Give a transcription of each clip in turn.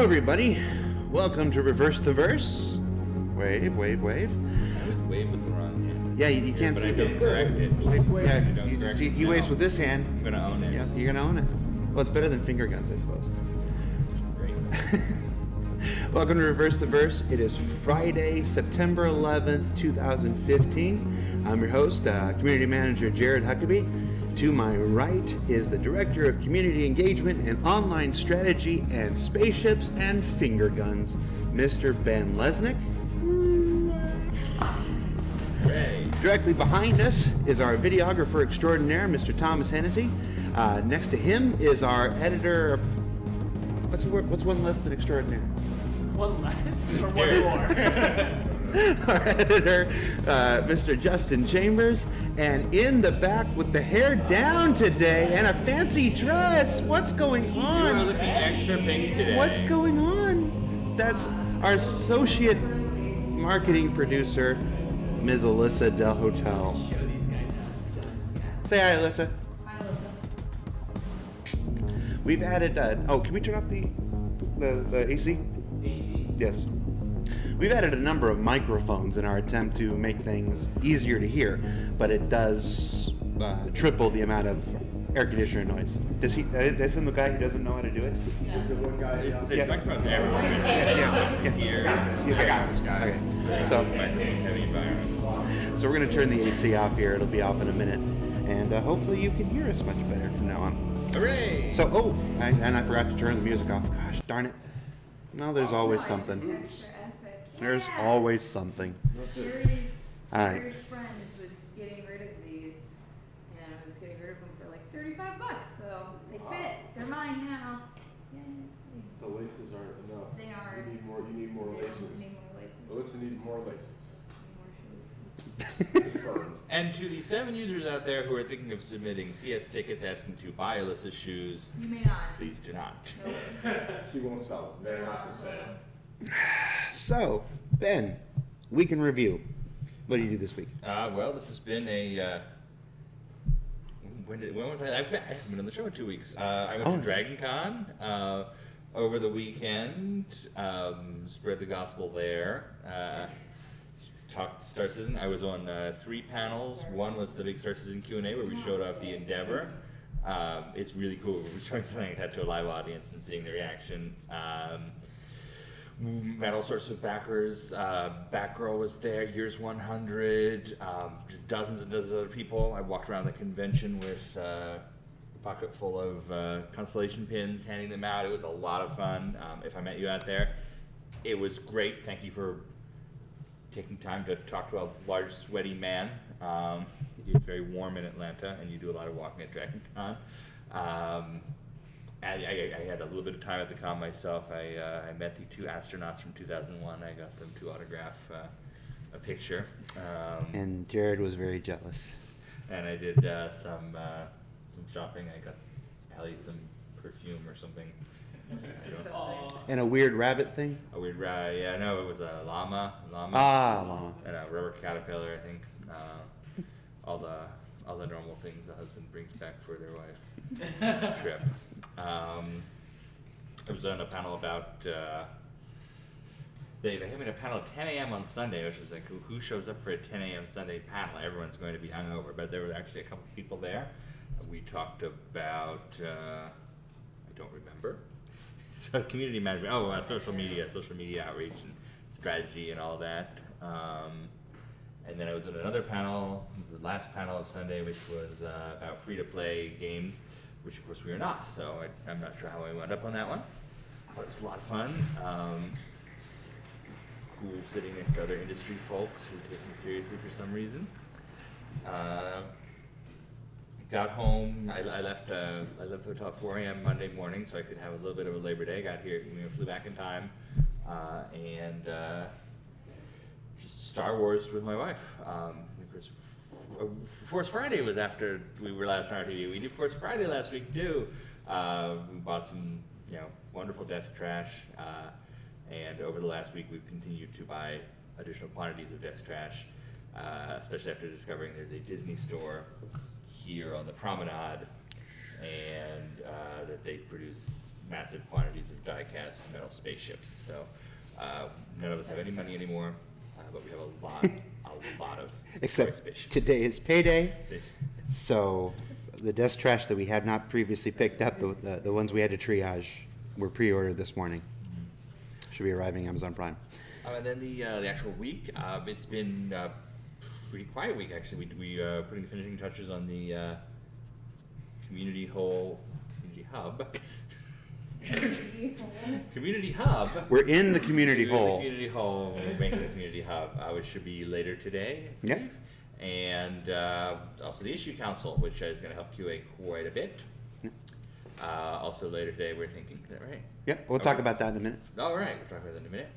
Hello, everybody. Welcome to Reverse the Verse. Wave, wave, wave. I always wave with the wrong hand. Yeah, you can't but see. I don't correct it. Yeah, you see, he waves with this hand. I'm gonna own it. Yeah, you're gonna own it. Well, it's better than finger guns, I suppose. It's great. Welcome to Reverse the Verse. It is Friday, September 11th, 2015. I'm your host, Community Manager Jared Huckabee. To my right is the Director of Community Engagement and Online Strategy and Spaceships and Finger Guns, Mr. Ben Lesnick. Hooray. Directly behind us is our videographer extraordinaire, Mr. Thomas Hennessy. Next to him is our editor. What's one less than extraordinaire? One less or one more? Our editor, Mr. Justin Chambers, and in the back with the hair down today and a fancy dress. What's going You are on? looking extra pink today. What's going on? That's our associate marketing producer, Ms. Alyssa Del Hotel. Show these guys how it's done. Say hi, Alyssa. Hi, Alyssa. We've added. Can we turn off the AC? AC. Yes. We've added a number of microphones in our attempt to make things easier to hear, but it does triple the amount of air conditioner noise. Does he? Isn't the guy who doesn't know how to do it? Yeah. There's Yeah. microphones everywhere. Yeah. Here. I got this guy. Okay. Heavy environment. So we're gonna turn the AC off here. It'll be off in a minute, and hopefully you can hear us much better from now on. Hooray! So, I forgot to turn the music off. Gosh darn it! No, there's always something. Extra epic. There's Yeah. always something. Jerry's All right. friend was getting rid of these, and was getting rid of them for like $35. So they fit. They're mine now. Yay. The laces aren't enough. They aren't. You need more They laces. need more laces. Alyssa needs more laces. Need more shoes. Confirmed. And to the 7 users out there who are thinking of submitting CS tickets asking to buy Alyssa's shoes, You may not. please do not. Nope. She won't sell it. They're not for sale. So, Ben, week in review. What did you do this week? Well, this has been a. When was I? I haven't been on the show in 2 weeks. I went to Dragon Con over the weekend. Spread the gospel there. Talked Star Citizen. I was on 3 panels. One was the big Star Citizen Q&A where we showed off the Endeavor. It's really cool. We're showing something that to a live audience and seeing the reaction. Met all sorts of backers. Batgirl was there, Years 100, dozens and dozens of other people. I walked around the convention with a pocket full of constellation pins, handing them out. It was a lot of fun. If I met you out there, it was great. Thank you for taking time to talk to a large, sweaty man. It's very warm in Atlanta, and you do a lot of walking at Dragon Con. I had a little bit of time at the con myself. I met the 2 astronauts from 2001. I got them to autograph a picture. And Jared was very jealous. And I did some shopping. I got Ellie some perfume or something. And a weird rabbit thing? A weird ride. Yeah, no, it was a llama. Llama. And a rubber caterpillar, I think. All the normal things a husband brings back for their wife trip. I was on a panel about they having a panel at 10 a.m. on Sunday, which was like who shows up for a 10 a.m. Sunday panel? Everyone's going to be hungover, but there were actually a couple people there. We talked about I don't remember. So community management. Social media outreach and strategy and all that. And then I was at another panel, the last panel of Sunday, which was about free-to-play games, which of course we are not. So I'm not sure how I wound up on that one, but it was a lot of fun. Cool sitting next to other industry folks who take me seriously for some reason. Got home. I left the hotel at 4 a.m. Monday morning, so I could have a little bit of a Labor Day. Got here, flew back in time, and just Star Wars with my wife. Of course, Force Friday was after we were last on RTV. We did Force Friday last week too. We bought some, wonderful desk trash, and over the last week we've continued to buy additional quantities of desk trash, especially after discovering there's a Disney store here on the promenade, and that they produce massive quantities of die-cast metal spaceships. So none of us have any money anymore, but we have a lot of Except spaceships. today is payday, Spaceships. so the desk trash that we had not previously picked up, the ones we had to triage, were pre-ordered this morning. Should be arriving Amazon Prime. And then the actual week, it's been a pretty quiet week actually. We putting the finishing touches on the community hub. Community hub. We're in the community We're in the hole. community hall. We're making the community hub, which should be later today, I Yep. believe. And also the issue council, which is going to help QA quite a bit. Yep. Also later today, we're thinking, is that right? Yep, we'll talk about that in a minute. All right, we'll talk about that in a minute.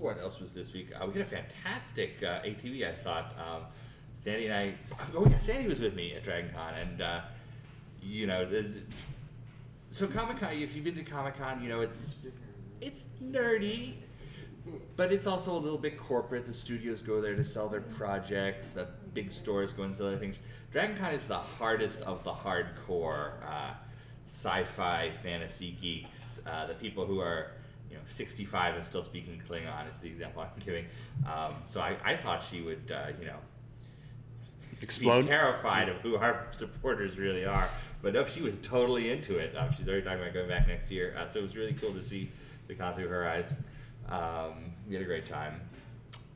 What else was this week? We had a fantastic ATV, I thought. Sandy and I, Sandy was with me at Dragon Con, and so Comic-Con, if you've been to Comic-Con, it's nerdy, but it's also a little bit corporate. The studios go there to sell their projects, the big stores go and sell their things. Dragon Con is the hardest of the hardcore sci-fi fantasy geeks, the people who are 65 and still speaking Klingon is the example I'm giving. So I thought she would, Explode? be terrified of who our supporters really are. But no, she was totally into it. She's already talking about going back next year. So it was really cool to see the con through her eyes. We had a great time.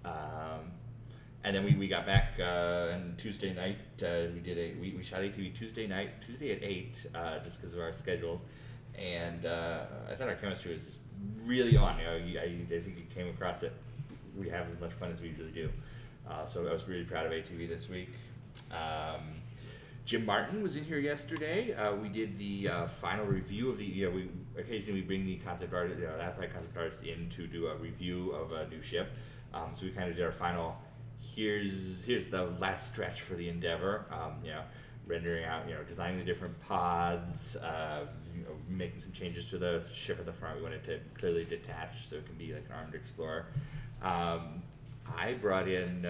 And then we got back on Tuesday night. We shot ATV Tuesday at 8, just because of our schedules. And I thought our chemistry was just really on. I think you came across it. We have as much fun as we usually do. So I was really proud of ATV this week. Jim Martin was in here yesterday. We did the final review of the. We occasionally bring the concept art, outside concept artists in to do a review of a new ship. So we kind of did our final. Here's the last stretch for the Endeavor. Rendering out, designing the different pods, making some changes to the ship at the front. We wanted to clearly detach so it can be like an armed explorer. I brought in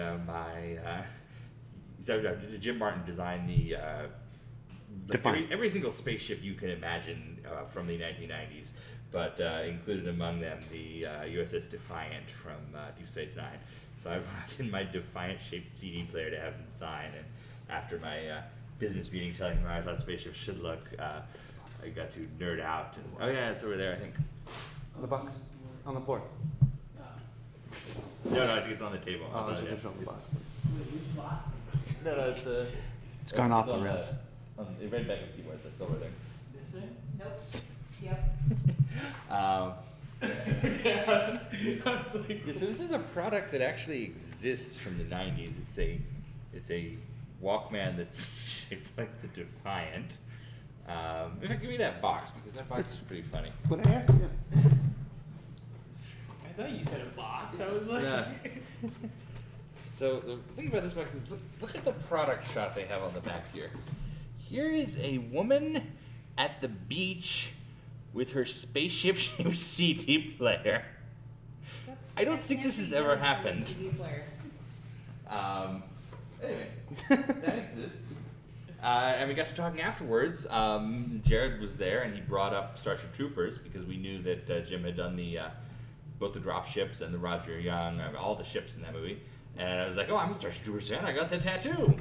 Jim Martin designed every single spaceship you can imagine from the 1990s, but included among them the USS Defiant from Deep Space Nine. So I brought in my Defiant-shaped CD player to have him sign, and after my business meeting telling him how I thought spaceships should look, I got to nerd out. And, it's over there, I think. On the box, on the floor. No, I think it's on the table. Oh, It's on it's on the box. No, It's gone off the rails. On the red bag of keyboards that's over there. This thing? Nope. Yep. I was like, So this is a product that actually exists from the 90s. It's a Walkman that's shaped like the Defiant. In fact, give me that box, because that box is pretty funny. What I asked you. I thought you said a box. I was like, Yeah. So the thing about this box is look at the product shot they have on the back here. Here is a woman at the beach with her spaceship-shaped CD player. I don't think this has ever happened. Anyway, that exists. And we got to talking afterwards. Jared was there, and he brought up Starship Troopers because we knew that Jim had done both the drop ships and the Roger Young, all the ships in that movie. And I was like, I'm a Starship Troopers fan. I got the tattoo.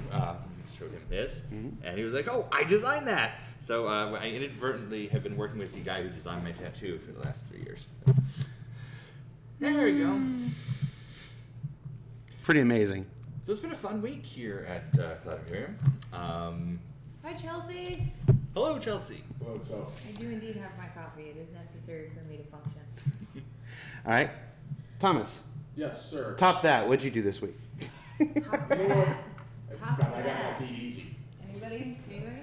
Showed him this, and he was like, I designed that. So I inadvertently have been working with the guy who designed my tattoo for the last 3 years. There we go. Pretty amazing. So it's been a fun week here at Cloudmere. Hi, Chelsea. Hello, Chelsea. Hello, Chelsea. I do indeed have my coffee. It is necessary for me to function. All right. Thomas, Yes, sir. top that. What'd you do this week? Top You know what? that. Top I got that. that beat easy. Anybody?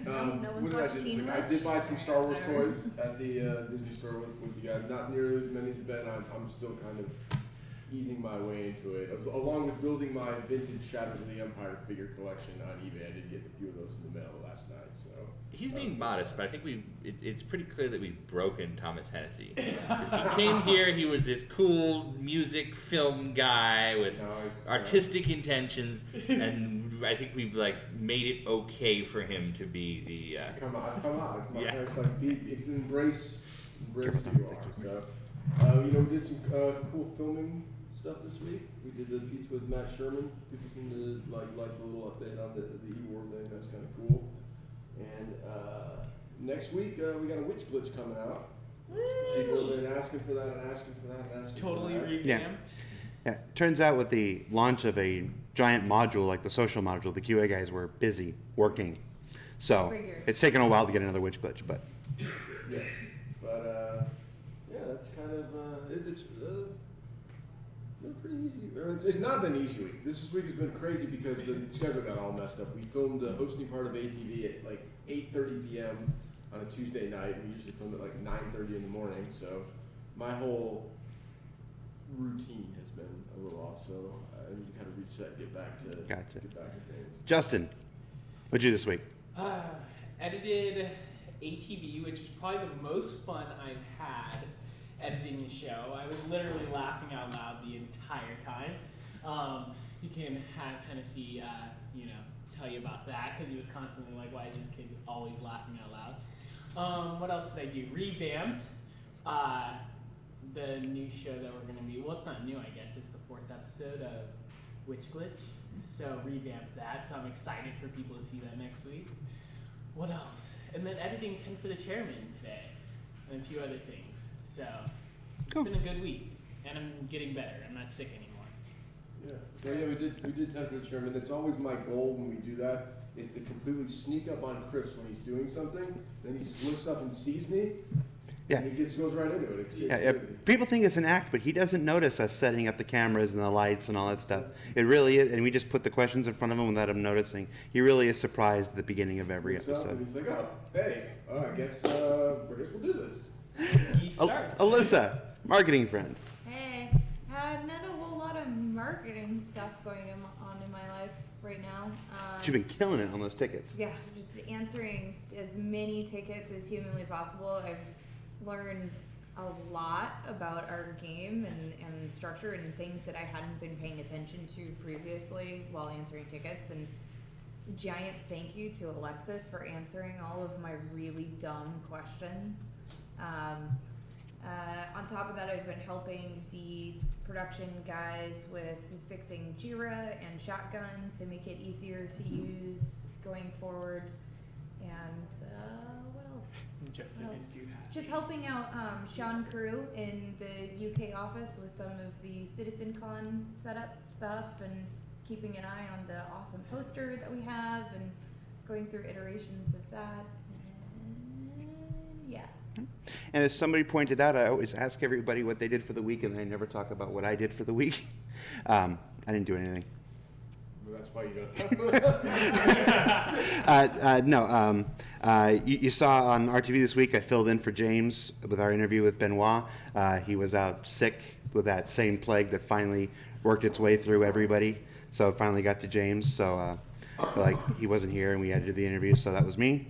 No What one's did I watched do this Teen week? I Witch? did buy some Star Wars Whatever. toys at the Disney store with you guys. Not nearly as many as Ben. I'm still kind of easing my way into it. Along with building my vintage Shadows of the Empire figure collection on eBay. I did get a few of those in the mail last night. So He's being modest, but I think it's pretty clear that we've broken Thomas Hennessy. 'Cause he came here, he was this cool music film guy with Nice. artistic intentions, and I think we've like made it okay for him to be the. Come on. It's my Yeah. it's like it's embrace who you are. So, we did some cool filming stuff this week. We did a piece with Matt Sherman. People seem to like the little update on the E-War thing. That's kind of cool. And next week we got a witch glitch coming out. People have been asking for that and asking for that and asking Totally for that. revamped. Yeah, turns out with the launch of a giant module like the social module, the QA guys were busy working. So Figured. it's taken a while to get another witch glitch, but Yes, but yeah, that's kind of it's been pretty easy. Or it's not been an easy week. This week has been crazy because the schedule got all messed up. We filmed the hosting part of ATV at like 8:30 p.m. on a Tuesday night. We usually film at like 9:30 in the morning. So my whole routine has been a little off. So I need to kind of reset, get back to things. Justin, what'd you do this week? Edited ATV, which was probably the most fun I've had editing the show. I was literally laughing out loud the entire time. You can have Hennessy, tell you about that because he was constantly like, "Why is this kid always laughing out loud?" What else did I do? Revamped the new show that we're gonna be. Well, it's not new, I guess. It's the 4th episode of Witch Glitch. So revamped that. So I'm excited for people to see that next week. What else? And then editing 10 for the Chairman today, and a few other things. So it's Cool. been a good week, and I'm getting better. I'm not sick anymore. Yeah. Well, yeah, we did 10 for the Chairman. That's always my goal when we do that, is to completely sneak up on Chris when he's doing something. Then he just looks up and sees me. Yeah. And he just goes right into it. It's Yeah, people think it's an act, but he doesn't notice us setting up the cameras and the lights and all that stuff. It really is, and we just put the questions in front of him without him noticing. He really is surprised at the beginning of every Looks up episode. and he's like, "Oh, hey, I guess we'll do this." He starts. Alyssa, marketing friend. Hey, not a whole lot of marketing stuff going on in my life right now. She's been killing it on those tickets. Yeah, just answering as many tickets as humanly possible. I've learned a lot about our game and structure and things that I hadn't been paying attention to previously while answering tickets. And giant thank you to Alexis for answering all of my really dumb questions. On top of that, I've been helping the production guys with fixing Jira and Shotgun to make it easier to use going forward. And what else? Just What is else? too happy. Just helping out Sean Carew in the UK office with some of the CitizenCon setup stuff and keeping an eye on the awesome poster that we have and going through iterations of that. And yeah. And as somebody pointed out, I always ask everybody what they did for the week, and I never talk about what I did for the week. I didn't do anything. Well, that's why you don't. You saw on RTV this week, I filled in for James with our interview with Benoit. He was out sick with that same plague that finally worked its way through everybody. So it finally got to James. So he wasn't here, and we had to do the interview. So that was me.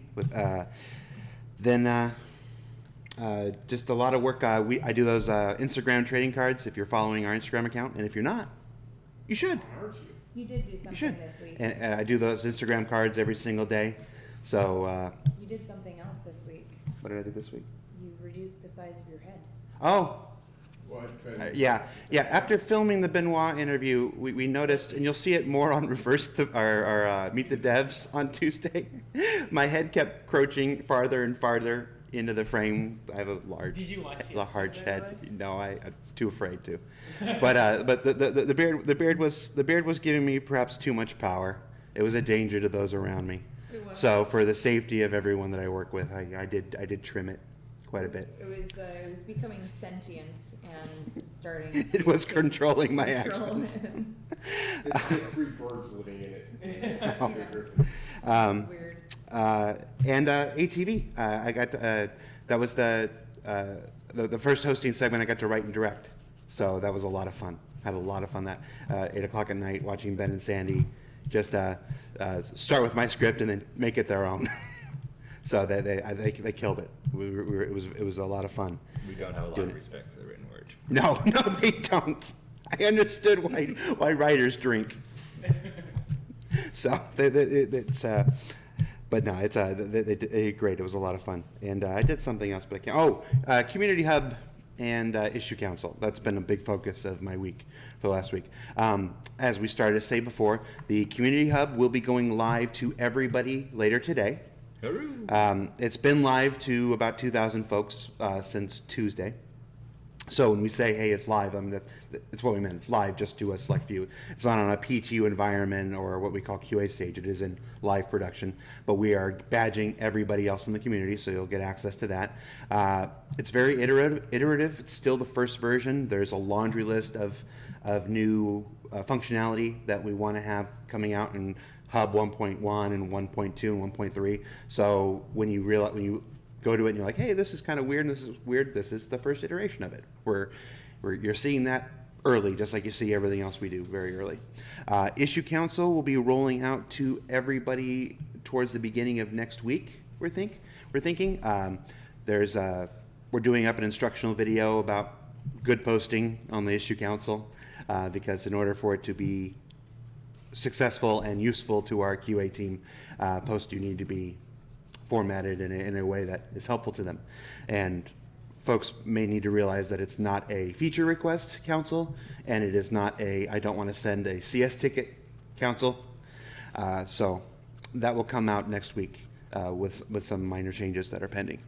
Just a lot of work. I do those Instagram trading cards. If you're following our Instagram account, and if you're not, you should. Aren't you? You did do You something should. this week. And I do those Instagram cards every single day. So You did something else this week. what did I do this week? You reduced the size of your head. Oh, What? yeah. After filming the Benoit interview, we noticed, and you'll see it more on our Meet the Devs on Tuesday. My head kept crouching farther and farther into the frame. I have a large, Did you watch the large episode, by the head. way? No, I'm too afraid to. But the beard was giving me perhaps too much power. It was a danger to those around me. It was. So for the safety of everyone that I work with, I did trim it quite a bit. It was becoming sentient and starting. It was to controlling my control actions. him. It's just 3 birds living in it. Yeah. It's weird. And ATV. I got that was the first hosting segment I got to write and direct. So that was a lot of fun. Had a lot of fun that 8 o'clock at night watching Ben and Sandy just start with my script and then make it their own. So they killed it. It was a lot of fun. We don't have a lot Doing of it. respect for the written word. No, they don't. I understood why writers drink. So it's but no, it's they did great. It was a lot of fun, and I did something else, but I can't. Community Hub and Issue Council. That's been a big focus of my week for the last week. As we started to say before, the Community Hub will be going live to everybody later today. It's been live to about 2,000 folks since Tuesday. So when we say, hey, it's live, I mean, it's what we meant. It's live just to a select few. It's not on a PTU environment or what we call QA stage. It is in live production. But we are badging everybody else in the community, so you'll get access to that. It's very iterative. It's still the first version. There's a laundry list of new functionality that we want to have coming out in Hub 1.1 and 1.2 and 1.3. So when you go to it and you're like, hey, this is kind of weird and this is weird, this is the first iteration of it. You're seeing that early, just like you see everything else we do very early. Issue Council will be rolling out to everybody towards the beginning of next week, we're thinking. We're doing up an instructional video about good posting on the Issue Council, because in order for it to be successful and useful to our QA team, posts do need to be formatted in a way that is helpful to them. And folks may need to realize that it's not a feature request council, and it is not I don't want to send a CS ticket council. So that will come out next week with some minor changes that are pending.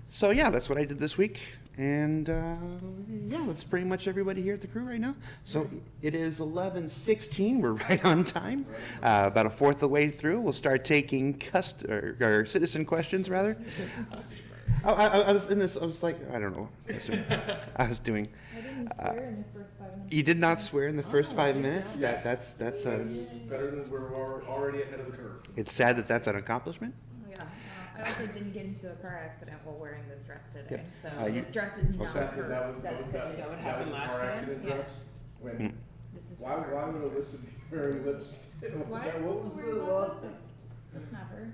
So yeah, that's what I did this week. And yeah, that's pretty much everybody here at the crew right now. So it is 11:16. We're right on time. About a fourth of the way through, we'll start taking or citizen questions, rather. I was in this. I was like, I don't know. I was doing. I didn't swear in the first 5 minutes. You did not swear in the first 5 minutes. Yes. That's better than we're already ahead of the curve. It's sad that that's an accomplishment. Yeah. I also didn't get into a car accident while wearing this dress today. Yeah. So this dress is not that- cursed. That's good. Is that what happened last year? Yeah. When, This is why would Alyssa be wearing lipstick? Why is What was this wearing the lipstick? That's not her.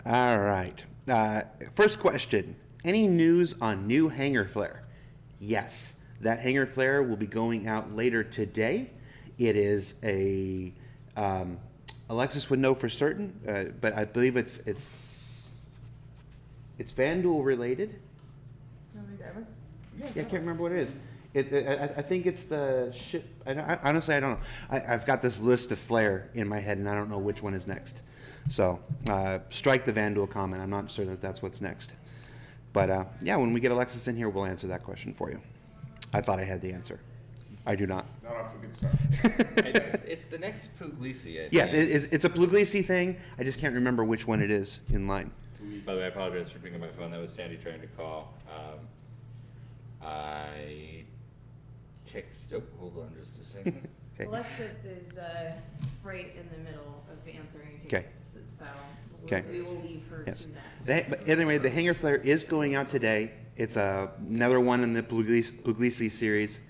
All right. First question. Any news on new hanger flare? Yes. That hanger flare will be going out later today. It is a Alexis would know for certain, but I believe it's Vandal related. Yeah, I can't remember what it is. I think it's the ship. Honestly, I don't know. I've got this list of flare in my head, and I don't know which one is next. So strike the Vandal comment. I'm not sure that that's what's next. But yeah, when we get Alexis in here, we'll answer that question for you. I thought I had the answer. I do not. Not off to a good start. It's the next Puglisi, I think. Yes, it's a Puglisi thing. I just can't remember which one it is in line. By the way, I apologize for picking up my phone. That was Sandy trying to call. I text. Oh, hold on just a second. Okay. Alexis is right in the middle of answering Okay. tickets, so Okay. we will leave her Yes. to that. But anyway, the hanger flare is going out today. It's another one in the Puglisi series.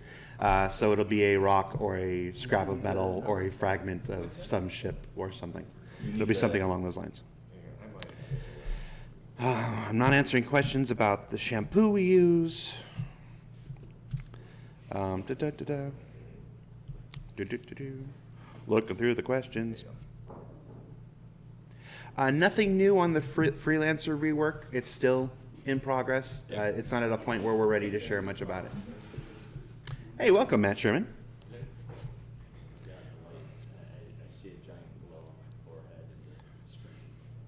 So it'll be a rock or a scrap of metal or a fragment of some ship or something. It'll be something along those lines. I'm not answering questions about the shampoo we use. Looking through the questions. Nothing new on the freelancer rework. It's still in progress. It's not at a point where we're ready to share much about it. Hey, welcome, Matt Sherman.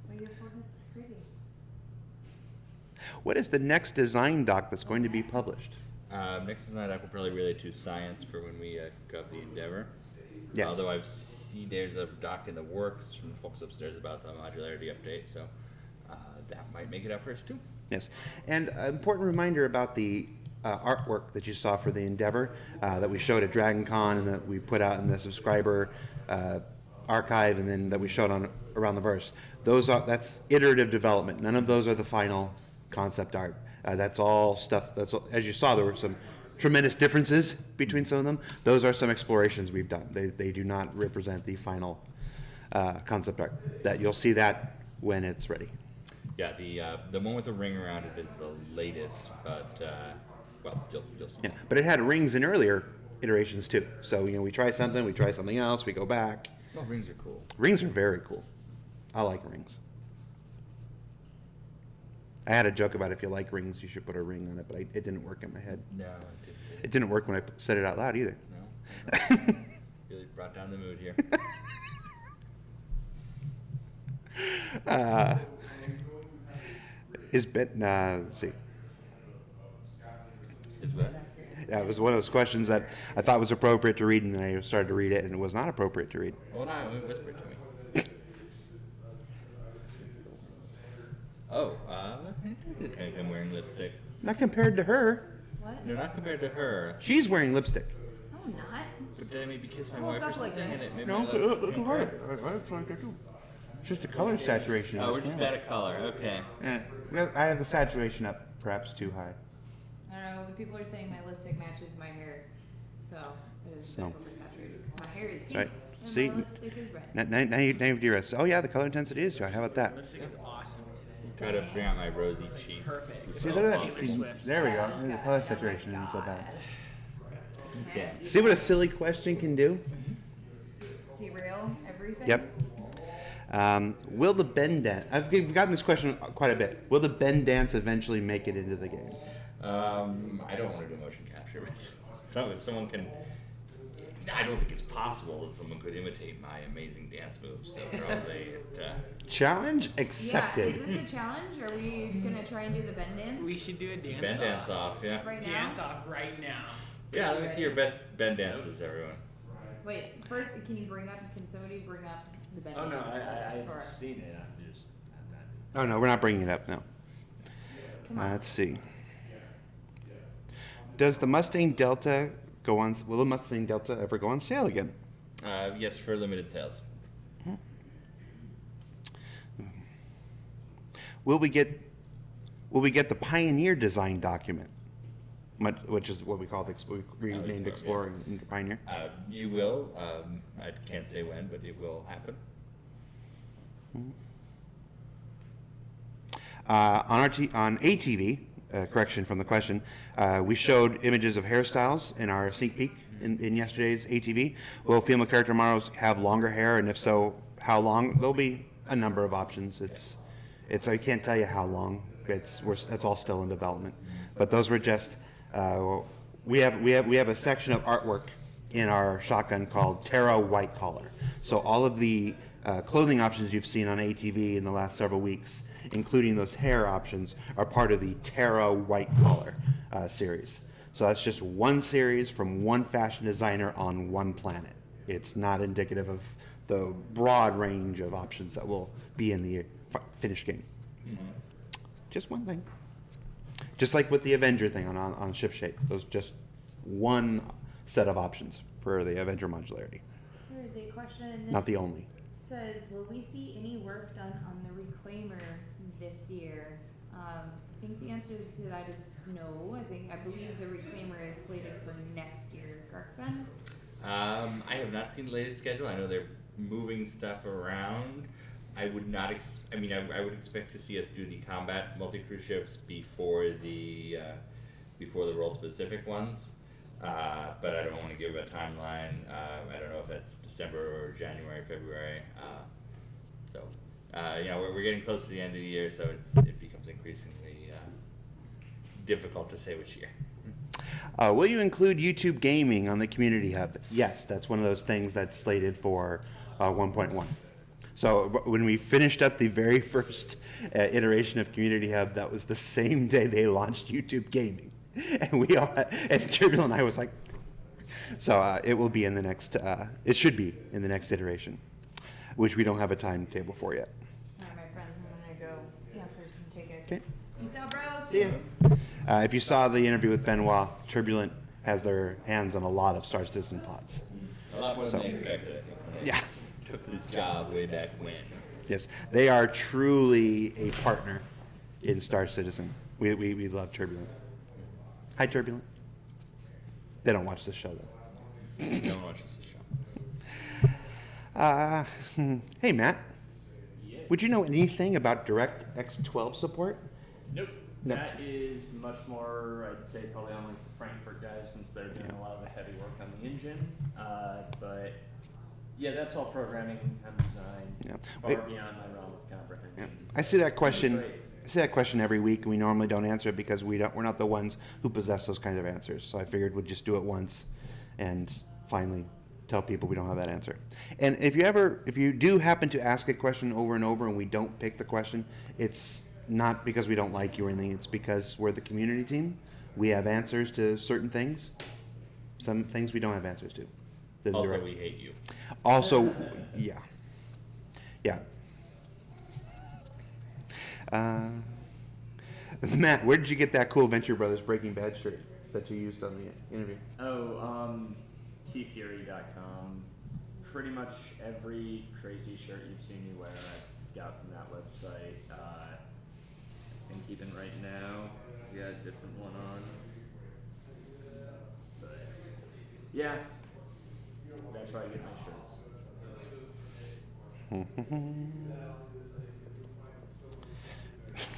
Well, your forehead's pretty. What is the next design doc that's going to be published? Next design I will probably relate to science for when we kick off the endeavor. Yes. Although I've seen there's a doc in the works from the folks upstairs about the modularity update, so that might make it out first too. Yes. And an important reminder about the artwork that you saw for the endeavor that we showed at Dragon Con and that we put out in the subscriber archive and then that we showed on around the verse. That's iterative development. None of those are the final concept art. That's all stuff. As you saw, there were some tremendous differences between some of them. Those are some explorations we've done. They do not represent the final concept art. That you'll see that when it's ready. Yeah, the one with the ring around it is the latest, but well, you'll see. Yeah, but it had rings in earlier iterations too. So we try something else, we go back. Well, rings are cool. Rings are very cool. I like rings. I had a joke about if you like rings, you should put a ring on it, but it didn't work in my head. No, It didn't work when I said it out loud either. No. Really brought down the mood here. Is Ben? Let's see. Is what? Yeah, it was one of those questions that I thought was appropriate to read, and then I started to read it, and it was not appropriate to read. Hold on, whisper it to me. Oh, I think I'm wearing lipstick. Not compared to her. What? No, not compared to her. She's wearing lipstick. No, I'm not. But did I maybe kiss my I woke wife or up like something? And this. it made No, my lips look at turn her. red? I like that too. It's just the color saturation. Oh, of we're this just camera. out of color. Okay. I have the saturation up perhaps too high. I don't know, but people are saying my lipstick matches my hair, so it was So. oversaturated because my hair is pink right. and See? my lipstick is red. Now you de-rest. Oh yeah, the color intensity is too high. How about that? Lipstick is awesome today. Try to bring out my rosy cheeks. Perfect. See, look at Taylor that. See, Swift's there we go. style. The color saturation isn't so bad. Okay. See what a silly question can do? Derail everything. Yep. Will the Ben dance? We've gotten this question quite a bit. Will the Ben dance eventually make it into the game? I don't want to do motion capture, but if someone can, I don't think it's possible that someone could imitate my amazing dance moves. So probably Challenge accepted. Yeah, is this a challenge? Are we gonna try and do the Ben dance? We should do a dance Ben off. dance off, yeah. Right now? Dance off right now. Yeah, let me see your best Ben dances, everyone. Wait, first, can somebody bring up the Ben Oh no, dance? Or- I've seen it. I'm not. Oh no, we're not bringing it up. No. Come on. Let's see. Does the Mustang Delta go on? Will the Mustang Delta ever go on sale again? Yes, for limited sales. Will we get the Pioneer design document, which is what we call we renamed Explorer, Explorer into Pioneer? You will. I can't say when, but it will happen. On ATV, correction from the question, we showed images of hairstyles in our sneak peek in yesterday's ATV. Will female character models have longer hair, and if so, how long? There'll be a number of options. I can't tell you how long. That's all still in development. But those were just we have a section of artwork in our shotgun called Terra White Collar. So all of the clothing options you've seen on ATV in the last several weeks, including those hair options, are part of the Terra White Collar series. So that's just one series from one fashion designer on one planet. It's not indicative of the broad range of options that will be in the finished game. Just one thing. Just like with the Avenger thing on ship shape. Those just one set of options for the Avenger modularity. There's a question. Not the only. Says, will we see any work done on the reclaimer this year? I think the answer to that is no. I believe the reclaimer is slated for next year. Correct, Ben? I have not seen the latest schedule. I know they're moving stuff around. I would not. I would expect to see us do the combat multi-cruise ships before the role specific ones. But I don't want to give a timeline. I don't know if that's December or January, February. We're getting close to the end of the year, so it becomes increasingly difficult to say which year. Will you include YouTube gaming on the community hub? Yes, that's one of those things that's slated for 1.1. So when we finished up the very first iteration of Community Hub, that was the same day they launched YouTube gaming, and Turbulent and I was like, so it will be in the next. It should be in the next iteration, which we don't have a timetable for yet. All right, my friends, I'm gonna go answer some tickets. Okay. Peace out, bros. See ya. If you saw the interview with Benoit, Turbulent has their hands on a lot of Star Citizen plots. A lot more So- than they expected, I think. When they Yeah. took this job way back when. Yes, they are truly a partner in Star Citizen. We love Turbulent. Hi, Turbulent. They don't watch this show, though. Don't watch this show. Hey, Matt. Yeah. Would you know anything about DirectX 12 support? Nope. No. That is much more, I'd say, probably on like the Frankfurt guys, since they're doing a lot of the heavy work on the engine. But Yeah, that's all programming and design. Yeah. Far Wait. beyond my realm of comprehension. Yeah. I see that question. Great. I see that question every week, and we normally don't answer it because we're not the ones who possess those kind of answers. So I figured we'd just do it once, and finally tell people we don't have that answer. And if you do happen to ask a question over and over, and we don't pick the question, it's not because we don't like you or anything. It's because we're the community team. We have answers to certain things. Some things we don't have answers to. Also, we hate you. Also, yeah. Matt, where did you get that cool Venture Brothers Breaking Bad shirt that you used on the interview? tfury.com. Pretty much every crazy shirt you've seen me wear, I got from that website. I think even right now, we got a different one on. But yeah, that's where I get my shirts.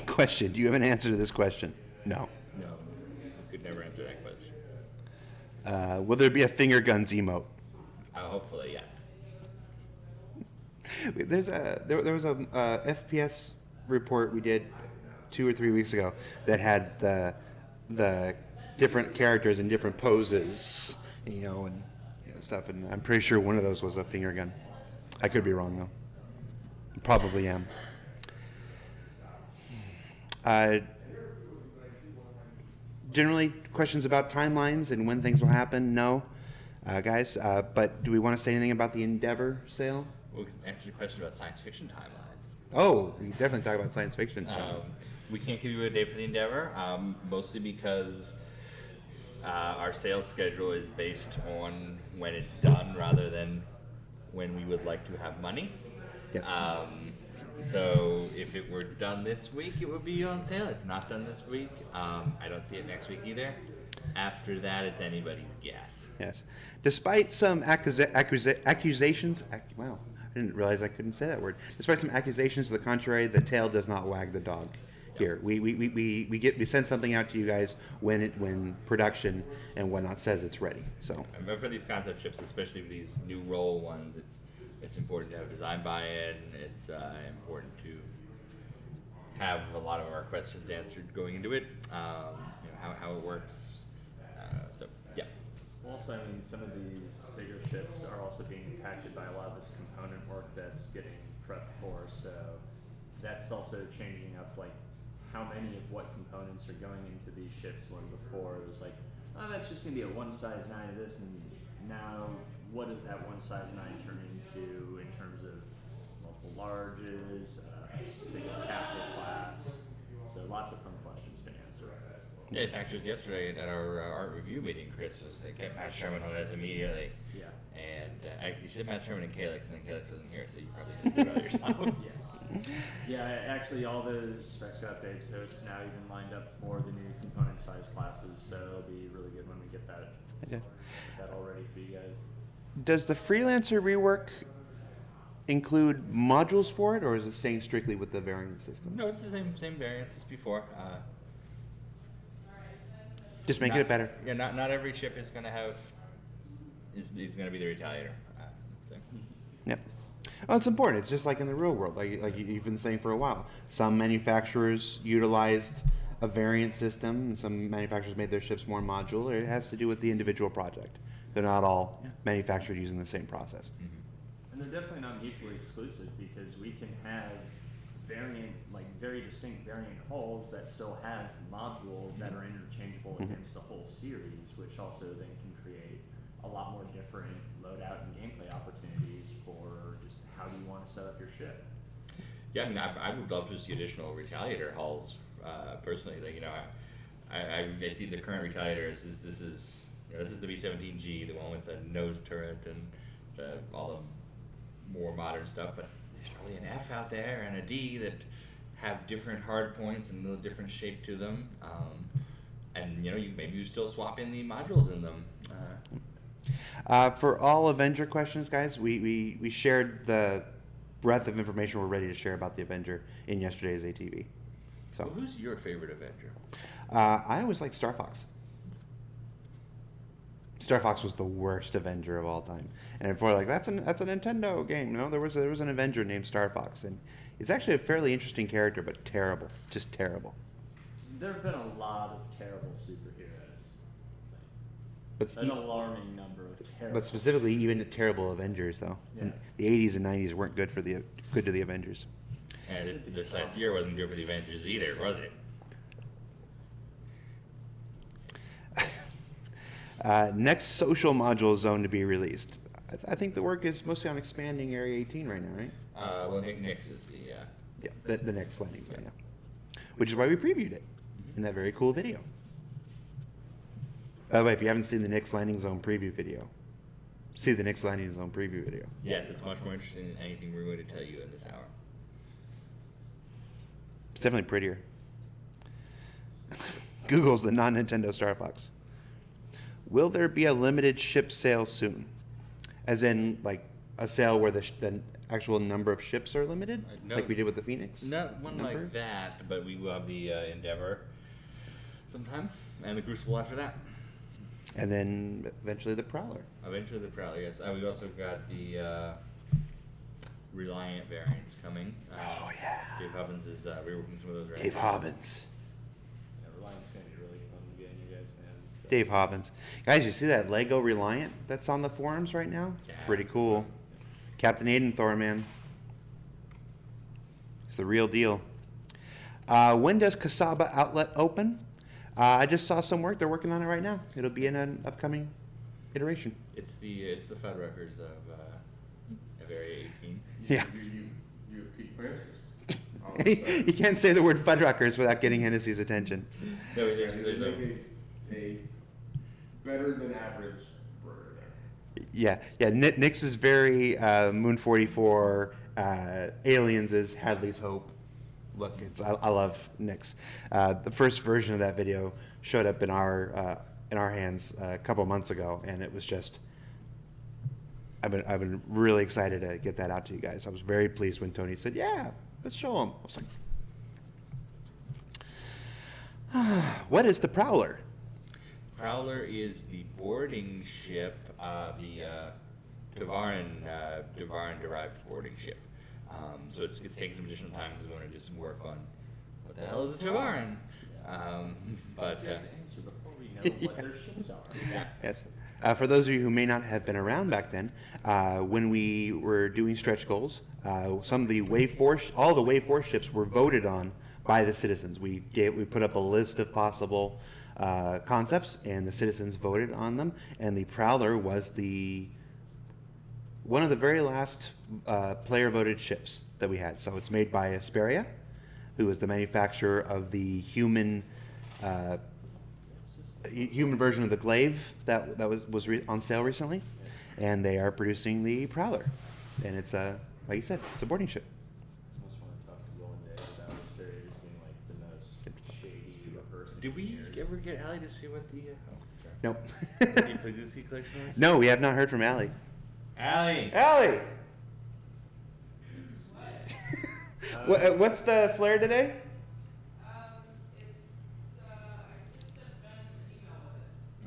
Question. Do you have an answer to this question? No. No, I could never answer that question. Will there be a finger guns emote? Hopefully, yes. There was a FPS report we did 2 or 3 weeks ago that had the different characters in different poses, and stuff. And I'm pretty sure one of those was a finger gun. I could be wrong though. Probably am. Generally, questions about timelines and when things will happen? No, guys. But do we want to say anything about the Endeavor sale? We can answer your question about science fiction timelines. Oh, we can definitely talk about science fiction. We can't give you a date for the Endeavor, mostly because our sales schedule is based on when it's done rather than when we would like to have money. Yes. So if it were done this week, it would be on sale. It's not done this week. I don't see it next week either. After that, it's anybody's guess. Yes. Despite some accusations, wow, I didn't realize I couldn't say that word. Despite some accusations to the contrary, the tail does not wag the dog. Here, we send something out to you guys when production and whatnot says it's ready. So. And for these concept ships, especially these new role ones, it's important to have design buy-in. It's important to have a lot of our questions answered going into it. How it works. So yeah. Also, I mean, some of these bigger ships are also being impacted by a lot of this component work that's getting prepped for. So that's also changing up, like, how many of what components are going into these ships, when before it was like, oh, that's just going to be a 1 size 9 of this, and now what does that 1 size 9 turn into in terms of multiple larges, single capital class? So lots of fun questions to answer. Yeah, in fact, just yesterday at our art review meeting, Chris was like, get Matt Sherman on this immediately. Yeah. And you said Matt Sherman and Calyx, and then Calyx wasn't here, so you probably didn't do it yourself. Yeah. Yeah, actually all those specs got updated, so it's now even lined up for the new component size classes, so it'll be really good when we get that, Okay. that all ready for you guys. Does the freelancer rework include modules for it, or is it staying strictly with the variant system? No, it's the same variants as before. Just making it better. Yeah, not every ship is going to have is going to be the Retaliator. So. Yep. Oh, it's important. It's just like in the real world, like you've been saying for a while. Some manufacturers utilized a variant system, and some manufacturers made their ships more modular. It has to do with the individual project. They're not all manufactured using the same process. And they're definitely not mutually exclusive, because we can have variant, like very distinct variant hulls that still have modules that are interchangeable against the whole series, which also then can create a lot more different loadout and gameplay opportunities for just how do you want to set up your ship. Yeah, I mean, I would love to see additional Retaliator hulls. Personally, like, I see the current Retaliator as this is the V-17G, the one with the nose turret and all the more modern stuff. But there's probably an F out there and a D that have different hard points and a little different shape to them. And maybe you still swap in the modules in them. For all Avenger questions, guys, we shared the breadth of information we're ready to share about the Avenger in yesterday's ATV. So, Well, who's your favorite Avenger? I always like Star Fox. Star Fox was the worst Avenger of all time, and people are like, that's a Nintendo game. No, there was an Avenger named Star Fox, and it's actually a fairly interesting character, but terrible, just terrible. There have been a lot of terrible superheroes. But An alarming number of terrible. But specifically, even terrible Avengers, though. Yeah. And the 80s and 90s weren't good to the Avengers. And this last year wasn't good for the Avengers either, was it? Next social module zone to be released. I think the work is mostly on expanding Area 18 right now, right? Well, Nix is the. Yeah, the next landing zone, yeah. Which is why we previewed it in that very cool video. By the way, if you haven't seen the next landing zone preview video, see the next landing zone preview video. Yes, it's much more interesting than anything we're going to tell you in this hour. It's definitely prettier. Google's the non-Nintendo Star Fox. Will there be a limited ship sale soon? As in, like, a sale where the actual number of ships are limited? No. Like we did with the Phoenix? Not one number? like that, but we will have the Endeavor sometime, and the Crucible after that. And then eventually the Prowler. Eventually the Prowler, yes. We also got the Reliant variants coming. Oh, yeah. Dave Hubbins is reworking some of those right Dave now. Hobbins. Yeah, Reliant's going to be really fun to get in you guys' hands. So. Dave Hobbins. Guys, you see that Lego Reliant that's on the forums right now? Yeah, Pretty it's cool. fun. Captain Aiden Thor, man. It's the real deal. When does Kasaba Outlet open? I just saw some work. They're working on it right now. It'll be in an upcoming iteration. It's the Fuddruckers of Area 18. Yeah. You have piqued my interest. All of a sudden. You can't say the word Fuddruckers without getting Hennessy's attention. No, I there's make a better than average burger there. Yeah. Nyx is very Moon 44. Aliens is Hadley's Hope. Look, I love Nyx. The first version of that video showed up in our hands a couple months ago, and it was just. I've been really excited to get that out to you guys. I was very pleased when Tony said, "Yeah, let's show them." I was like, "What is the Prowler?" Prowler is the boarding ship, the Devarin-derived boarding ship. So it's taking some additional time because we want to do some work on what the hell is a Devarin. But We have to answer before we know what their ships are. yeah. Yes. For those of you who may not have been around back then, when we were doing stretch goals, some of the all the Wave 4 ships were voted on by the citizens. We put up a list of possible concepts, and the citizens voted on them. And the Prowler was one of the very last player-voted ships that we had. So it's made by Asperia, who is the manufacturer of the human version of the Glaive that was on sale recently, and they are producing the Prowler, and it's like you said, it's a boarding ship. I just want to talk to Will one day about Asperia just being like the most shady reverse Did we engineers. ever get Allie to see what the Nope. the Puglisi collection was? No, we have not heard from Allie. Allie! Allie! What's the flare today?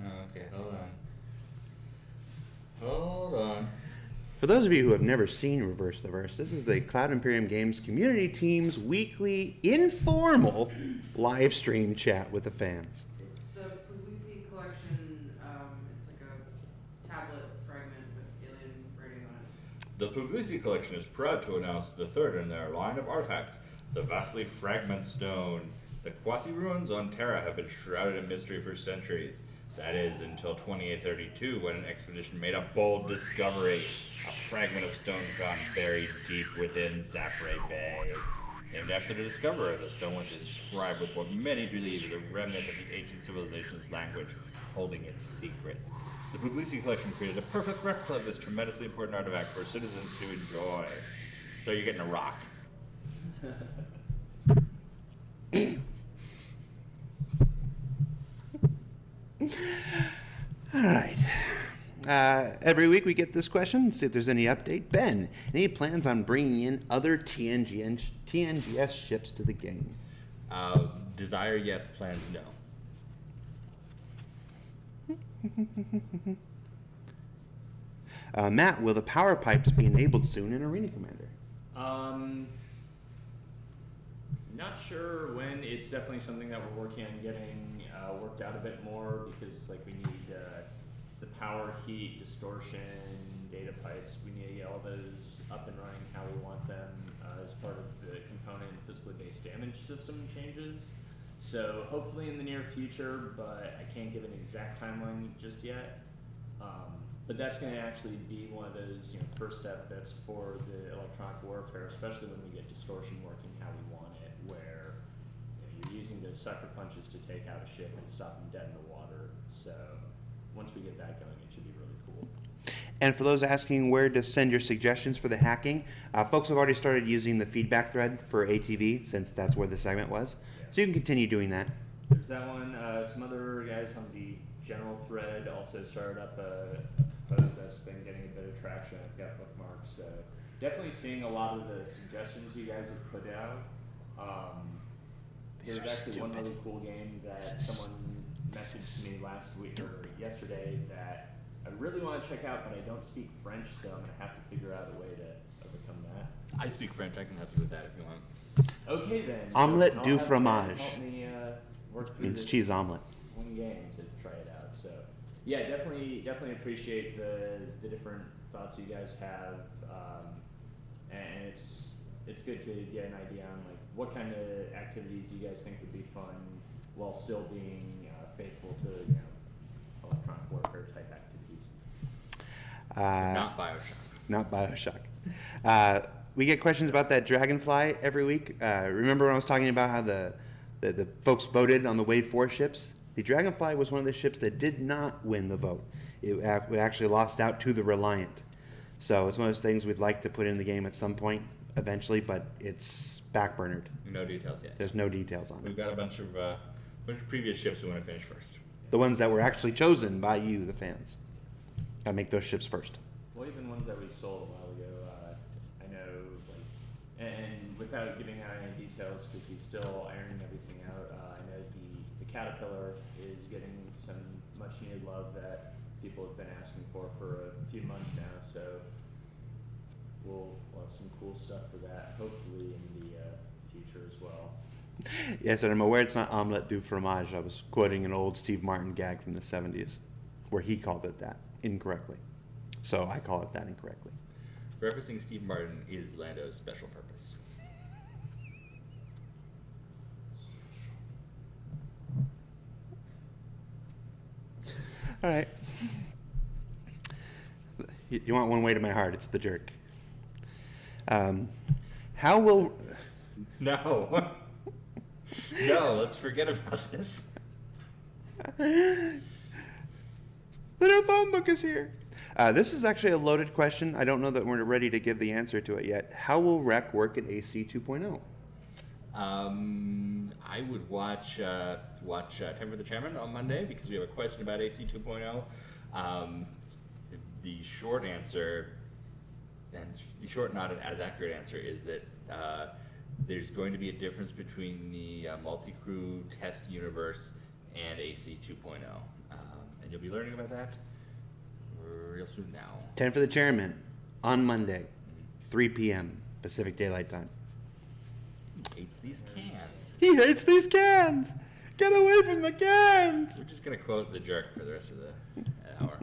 Oh, okay, hold on. For those of you who have never seen Reverse the Verse, this is the Cloud Imperium Games community team's weekly informal live stream chat with the fans. It's the Puglisi collection. It's like a tablet fragment with alien writing on it. The Puglisi collection is proud to announce the third in their line of artifacts, the Vasily Fragment Stone. The Quasi ruins on Terra have been shrouded in mystery for centuries. That is, until 2832, when an expedition made a bold discovery. A fragment of stone found buried deep within Zafre Bay. Named after the discoverer, the stone was inscribed with what many believe is a remnant of the ancient civilization's language, holding its secrets. The Puglisi collection created a perfect replica of this tremendously important artifact for citizens to enjoy. So you're getting a rock. All right. Every week we get this question, see if there's any update. Ben, any plans on bringing in other TNGS ships to the game? Desire, yes. Plans, no. Matt, will the power pipes be enabled soon in Arena Commander? Not sure when. It's definitely something that we're working on getting worked out a bit more, because like we need the power, heat, distortion, data pipes. We need to get all those up and running how we want them as part of the component and physically based damage system changes. So hopefully in the near future, but I can't give an exact timeline just yet. But that's going to actually be one of those, first step that's for the electronic warfare, especially when we get distortion working how we want it, where you're using those sucker punches to take out a ship and stop them dead in the water. So once we get that going, it should be really cool. And for those asking where to send your suggestions for the hacking, folks have already started using the feedback thread for ATV, since that's where the segment was. Yeah. So you can continue doing that. There's that one. Some other guys on the general thread also started up a post that's been getting a bit of traction. I've got bookmarks. Definitely seeing a lot of the suggestions you guys have put out. These There's are actually one stupid. really cool game that someone messaged me last week or yesterday that I really want to check out, but I don't speak French, so I'm going to have to figure out a way to overcome that. I speak French. I can help you with that if you want. Okay then. Omelette I'll du have Ben fromage. Help me work through Means this cheese omelet. one game to try it out. So yeah, definitely appreciate the different thoughts you guys have, and it's good to get an idea on like what kind of activities you guys think would be fun while still being faithful to electronic warfare type activities. Not Bioshock. Not Bioshock. We get questions about that Dragonfly every week. Remember when I was talking about how the folks voted on the Wave 4 ships? The Dragonfly was one of the ships that did not win the vote. It actually lost out to the Reliant. So it's one of those things we'd like to put in the game at some point eventually, but it's backburnered. No details yet. There's no details on We've it. got a bunch of previous ships we want to finish first. The ones that were actually chosen by you, the fans. Gotta make those ships first. Well, even ones that we sold a while ago, I know, like, and without giving out any details, because he's still ironing everything out, I know the Caterpillar is getting some much needed love that people have been asking for a few months now, so we'll have some cool stuff for that, hopefully in the future as well. Yes, and I'm aware it's not omelette du fromage. I was quoting an old Steve Martin gag from the 70s where he called it that incorrectly. So I call it that incorrectly. Referencing Steve Martin is Lando's special purpose. All right. You want one way to my heart. It's the jerk. How will... No. No, let's forget about this. The new phone book is here. This is actually a loaded question. I don't know that we're ready to give the answer to it yet. How will Rec work in AC 2.0? I would watch Time for the Chairman on Monday because we have a question about AC 2.0. The short answer, and the short not an as accurate answer, is that there's going to be a difference between the multi-crew test universe and AC 2.0. And you'll be learning about that real soon now. 10 for the Chairman on Monday, 3 p.m. Pacific Daylight Time. Hates these cans. He hates these cans! Get away from the cans! We're just going to quote the jerk for the rest of the hour.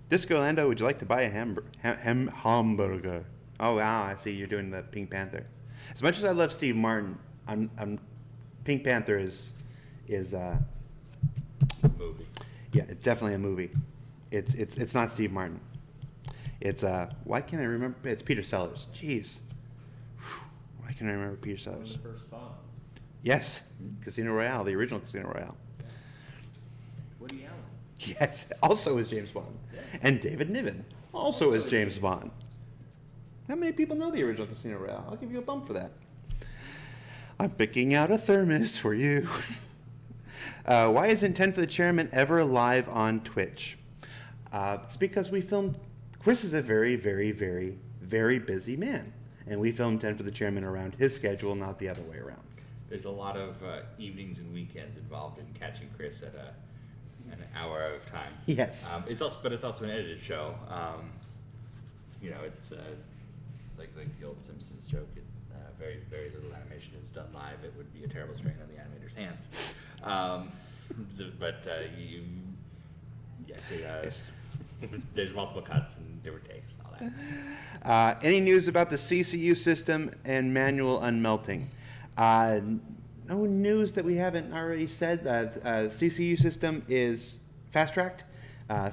Disco Lando, would you like to buy a hamburger? Oh wow, I see you're doing the Pink Panther. As much as I love Steve Martin, I'm Pink Panther is Movie. yeah, it's definitely a movie. It's not Steve Martin. It's why can't I remember? It's Peter Sellers. Jeez, why can't I remember Peter One of Sellers? the first Bonds. Yes, Casino Royale, the original Casino Royale. Woody Allen. Yes, also is James Bond, and David Niven also is James Bond. How many people know the original Casino Royale? I'll give you a bump for that. I'm picking out a thermos for you. Why isn't 10 for the Chairman ever live on Twitch? It's because we filmed. Chris is a very, very, very, very busy man, and we filmed 10 for the Chairman around his schedule, not the other way around. There's a lot of evenings and weekends involved in catching Chris at an hour of time. Yes. It's also an edited show. It's like the old Simpsons joke. Very, very little animation is done live. It would be a terrible strain on the animator's hands. There's multiple cuts and different takes and all that. Any news about the CCU system and manual unmelting? No news that we haven't already said. The CCU system is fast-tracked.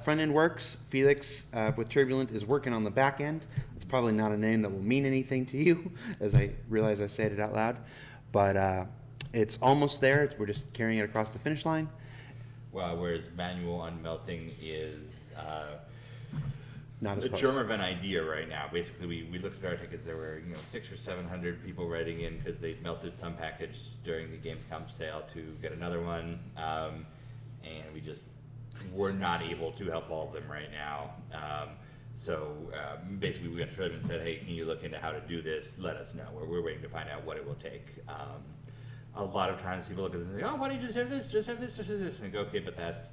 Front end works. Felix with Turbulent is working on the back end. It's probably not a name that will mean anything to you, as I realize I said it out loud. But it's almost there. We're just carrying it across the finish line. Well, whereas manual unmelting is Not as a close. germ of an idea right now. Basically, we looked at our tickets. There were 600 or 700 people writing in because they melted some package during the Gamescom sale to get another one, and we just were not able to help all of them right now. So basically, we went to them and said, "Hey, can you look into how to do this? Let us know." We're waiting to find out what it will take. A lot of times, people look at this and say, "Oh, why don't you just have this? Just have this, just have this," and go, "Okay, but that's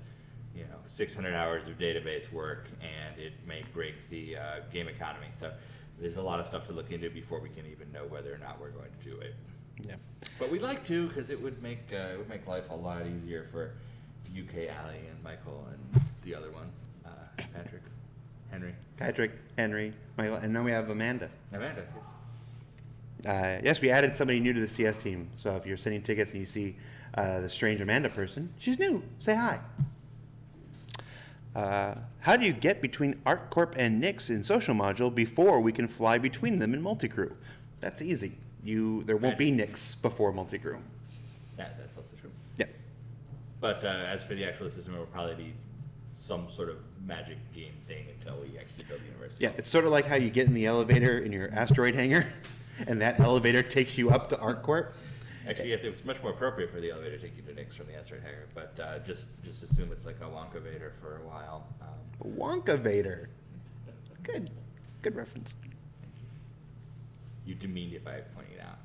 600 hours of database work, and it may break the game economy." So there's a lot of stuff to look into before we can even know whether or not we're going to do it. Yeah. But we'd like to, because it would make life a lot easier for UK Ali and Michael and the other one, Patrick, Henry, Michael, and then we have Amanda. Amanda. Yes. Yes, we added somebody new to the CS team. So if you're sending tickets and you see the strange Amanda person, she's new. Say hi. How do you get between ArcCorp and Nix in social module before we can fly between them in multicrew? That's easy. There won't be Nix before multicrew. Yeah, that's also true. Yeah. But as for the actual system, it will probably be some sort of magic game thing until we actually build the university. Yeah, it's sort of like how you get in the elevator in your asteroid hangar, and that elevator takes you up to ArcCorp. Actually, yes, it was much more appropriate for the elevator to take you to Nix from the asteroid hangar, but just assume it's like a Wonka Vader for a while. Wonka Vader. Good reference. You demeaned it by pointing it out.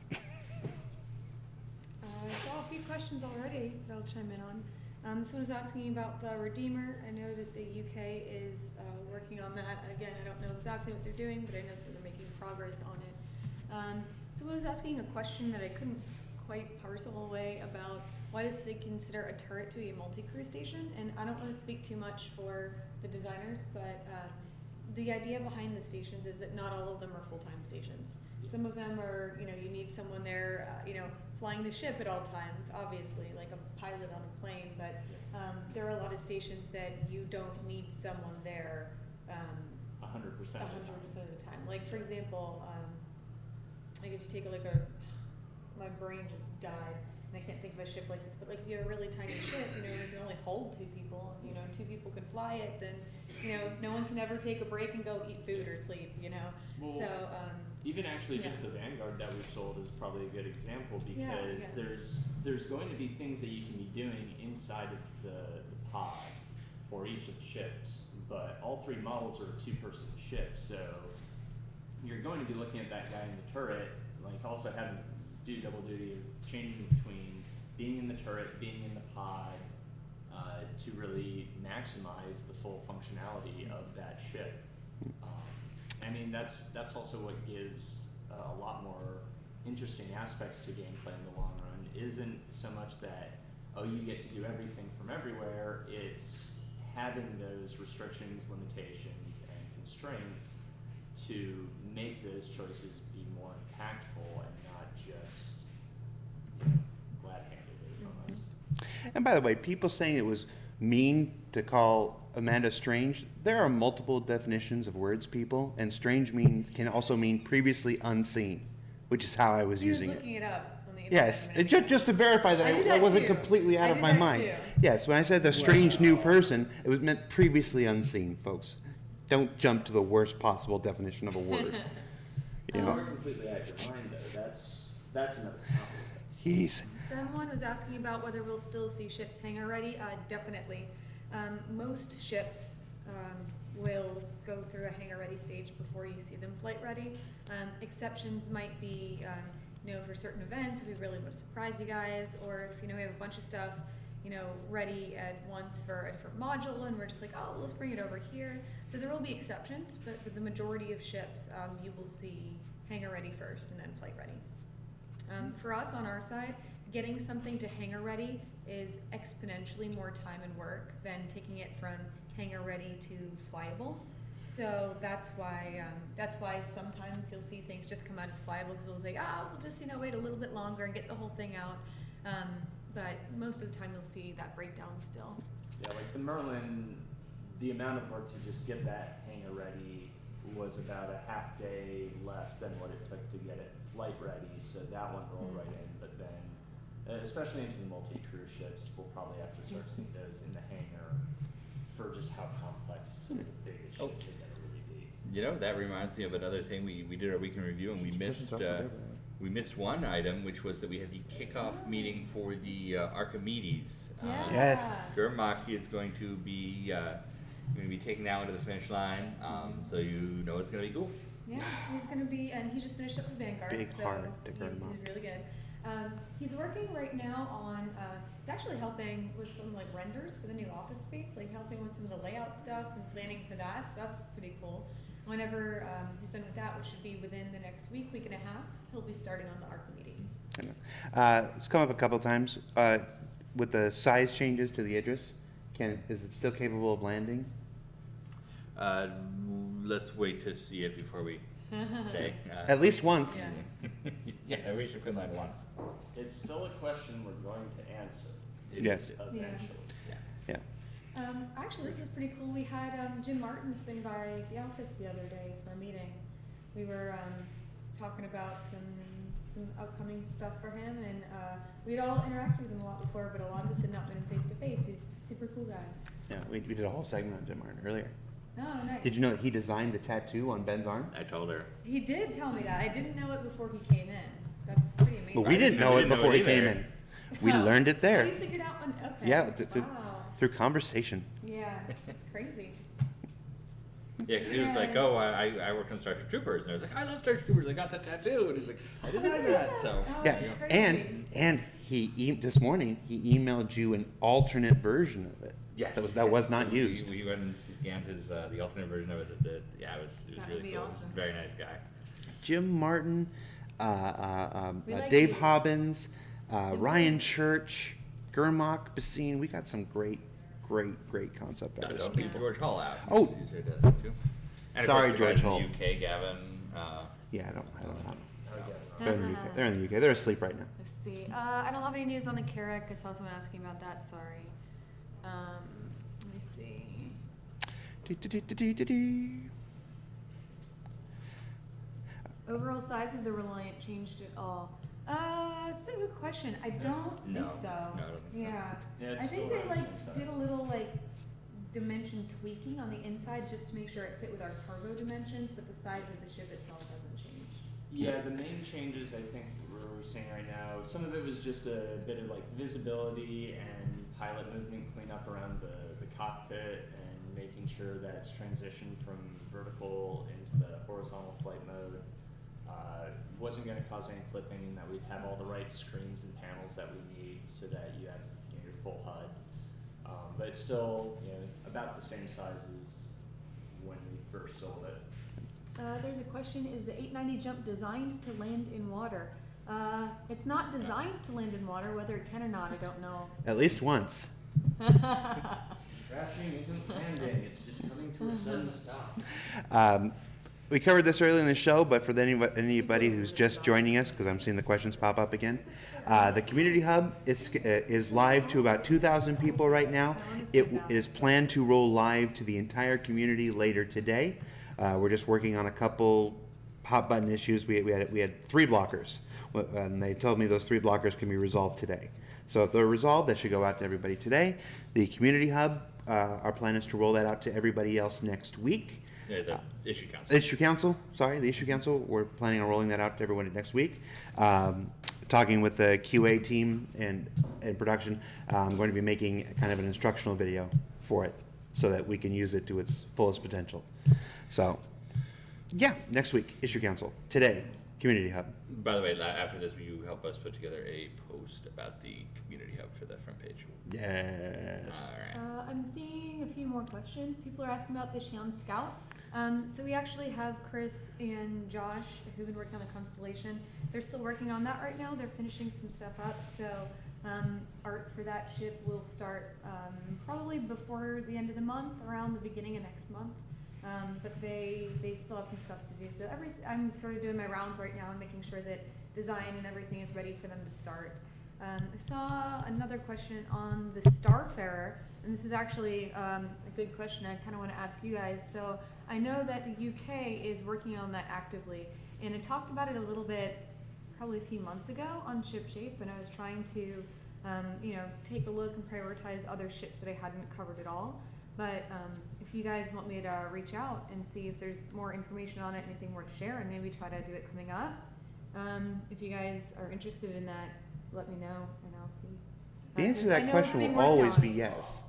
I saw a few questions already that I'll chime in on. Someone was asking about the Redeemer. I know that the UK is working on that. Again, I don't know exactly what they're doing, but I know that they're making progress on it. Someone was asking a question that I couldn't quite parcel away about why does SIG consider a turret to be a multi-crew station? And I don't want to speak too much for the designers, but the idea behind the stations is that not all of them are full-time stations. Some of them are, you need someone there, flying the ship at all times, obviously, like a pilot on a plane, but there are a lot of stations that you don't need someone there 100% of the time. of the time. Like, for example, like if you take a look my brain just died, and I can't think of a ship like this, but like if you have a really tiny ship, you can only hold 2 people, 2 people can fly it, then, no one can ever take a break and go eat food or sleep, Well, so, even actually yeah. just the Vanguard that we've sold is probably a good example because there's going to be things that you can be doing inside of the pod for each of the ships, but all 3 models are a 2-person ship, so you're going to be looking at that guy in the turret, like also having to do double duty of changing between being in the turret, being in the pod, to really maximize the full functionality of that ship. I mean, that's also what gives a lot more interesting aspects to gameplay in the long run. Isn't so much that, you get to do everything from everywhere, it's having those restrictions, limitations, and constraints to make those choices be more impactful and not just glad-handed almost. And by the way, people saying it was mean to call Amanda strange, there are multiple definitions of words, people, and strange can also mean previously unseen, which is how I was he was using looking it. it up on the internet. Yes, just to verify that I did I that wasn't too. completely out I of did my that mind. too. Yes, when I said the strange new person, it was meant previously unseen, folks. Don't jump to the worst possible definition of a word. You're completely out of your mind, though. That's another topic. Jeez. Someone was asking about whether we'll still see ships hangar ready. Definitely. Most ships will go through a hangar ready stage before you see them flight ready. Exceptions might be, for certain events, if we really want to surprise you guys, or if we have a bunch of stuff, ready at once for a different module, and we're just like, oh, well, let's bring it over here. So there will be exceptions, but with the majority of ships, you will see hangar ready first and then flight ready. For us on our side, getting something to hangar ready is exponentially more time and work than taking it from hangar ready to flyable. So that's why sometimes you'll see things just come out as flyable because we'll say, we'll just wait a little bit longer and get the whole thing out. But most of the time you'll see that breakdown still. Yeah, like the Merlin, the amount of work to just get that hangar ready was about a half day less than what it took to get it flight ready. So that one rolled right in. But then, especially into the multi-crew ships, we'll probably have to start seeing those in the hangar for just how complex some of the biggest ships are going to really be. That reminds me of another thing. We did our weekend review, and we missed one item, which was that we had the kickoff meeting for the Archimedes. Yes. Gurmaki is going to be taken out to the finish line, so it's going to be cool. Yeah, he's going to be, and he just finished up the Vanguard. Big so heart to he's really good. He's working right now on, he's actually helping with some renders for the new office space, helping with some of the layout stuff and planning for that, so that's pretty cool. Whenever he's done with that, which should be within the next week and a half, he'll be starting on the Archimedes. It's come up a couple times. With the size changes to the Idris, is it still capable of landing? Let's wait to see it before we say. At least once. Yeah, I wish it could land once. It's still a question we're going to answer. Yes. Eventually. Yeah. Actually, this is pretty cool. We had Jim Martin swing by the office the other day for a meeting. We were talking about some upcoming stuff for him, and we'd all interacted with him a lot before, but a lot of us had not been face to face. He's a super cool guy. Yeah, we did a whole segment on Jim Martin earlier. Oh, nice. Did you know that he designed the tattoo on Ben's arm? I told her. He did tell me that. I didn't know it before he came in. That's pretty amazing. Well, we didn't know it before he came in. We learned it there. You figured out when? Okay. Yeah, Wow. through conversation. Yeah, that's crazy. Yeah, because he was like, "Oh, I worked on Star Trek Troopers," and I was like, "I love Star Trek Troopers. I got that tattoo." And he's like, "I designed that." So Oh, Yeah, that's crazy. and this morning he emailed you an alternate version of it. yes, that was not used. We went and scanned his the alternate version of it. It was That would really be cool. awesome. Very nice guy. Jim Martin, We like Dave you. Hobbins, Ryan Church, Gurmak, Basine. We got some great concept artists. Don't leave George Hall out. Oh. He's here to too. And Sorry, of course, the guys George in the UK, Gavin. Yeah, I don't know. Okay. They're in the UK. They're in the UK. They're asleep right now. Let's see. I don't have any news on the Carrack. I saw someone asking about that. Sorry. Let me see. Overall size of the Reliant changed at all? It's a good question. I don't No. think so. No, I don't think so. Yeah. Yeah, it's I think still they around the same size. did a little dimension tweaking on the inside just to make sure it fit with our cargo dimensions, but the size of the ship itself hasn't changed. Yeah, the main changes I think we're seeing right now, some of it was just a bit of visibility and pilot movement cleanup around the cockpit and making sure that it's transitioned from vertical into the horizontal flight mode. Wasn't going to cause any clipping, and that we'd have all the right screens and panels that we need so that you have your full HUD. But it's still about the same size as when we first sold it. There's a question, is the 890 jump designed to land in water? It's not designed to land in water. Whether it can or not, I don't know. At least once. Crashing isn't landing, it's just coming to a sudden stop. We covered this early in the show, but for anybody who's just joining us, because I'm seeing the questions pop up again, the Community Hub is live to about 2,000 people right now. It is planned to roll live to the entire community later today. We're just working on a couple hot button issues. We had 3 blockers, and they told me those 3 blockers can be resolved today. So if they're resolved, that should go out to everybody today. The Community Hub, our plan is to roll that out to everybody else next week. Yeah, the issue council. The Issue Council, we're planning on rolling that out to everyone next week. Talking with the QA team and production, I'm going to be making kind of an instructional video for it so that we can use it to its fullest potential. So, yeah, next week, Issue Council. Today, Community Hub. By the way, after this, will you help us put together a post about the community hub for the front page? Yes. All right. I'm seeing a few more questions. People are asking about the Xi'an Scout. So we actually have Chris and Josh who've been working on the constellation. They're still working on that right now. They're finishing some stuff up. So art for that ship will start probably before the end of the month, around the beginning of next month. But they still have some stuff to do. So I'm sort of doing my rounds right now and making sure that design and everything is ready for them to start. I saw another question on the Starfarer, and this is actually a good question I kind of want to ask you guys. So I know that the UK is working on that actively, and I talked about it a little bit probably a few months ago on ShipShape, and I was trying to take a look and prioritize other ships that I hadn't covered at all. But if you guys want me to reach out and see if there's more information on it, anything worth sharing, maybe try to do it coming up. If you guys are interested in that, let me know and I'll see. The answer to that question will always be yes.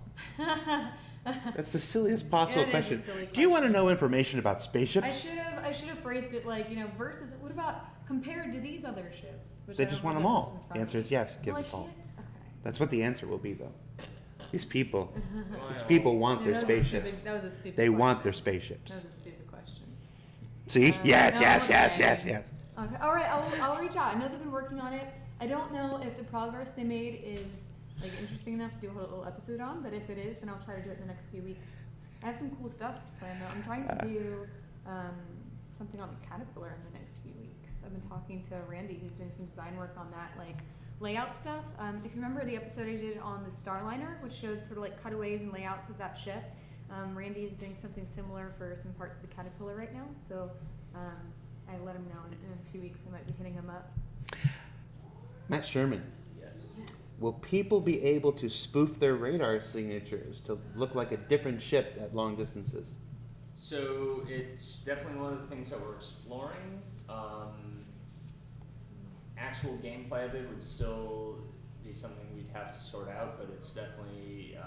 That's the silliest possible question. Do you want to know information about spaceships? I should have phrased it like, versus what about compared to these other ships? Which They I just don't want have them this all. in front The answer of is me. yes. Give Well, us all. Okay. That's what the answer will be, though. These people want their Yeah, spaceships. that was a stupid They want question. their spaceships. That was a stupid question. See? Yes, no, yes, okay. yes, yes, yes. Okay. All right, I'll reach out. I know they've been working on it. I don't know if the progress they made is interesting enough to do a whole little episode on, but if it is, then I'll try to do it in the next few weeks. I have some cool stuff planned though. I'm trying to do something on the Caterpillar in the next few weeks. I've been talking to Randy, who's doing some design work on that, layout stuff. If you remember the episode I did on the Starliner, which showed sort of cutaways and layouts of that ship, Randy is doing something similar for some parts of the Caterpillar right now. So I let him know in a few weeks I might be hitting him up. Matt Sherman, Yes. will people be able to spoof their radar signatures to look like a different ship at long distances? So it's definitely one of the things that we're exploring. Actual gameplay of it would still be something we'd have to sort out, but it's definitely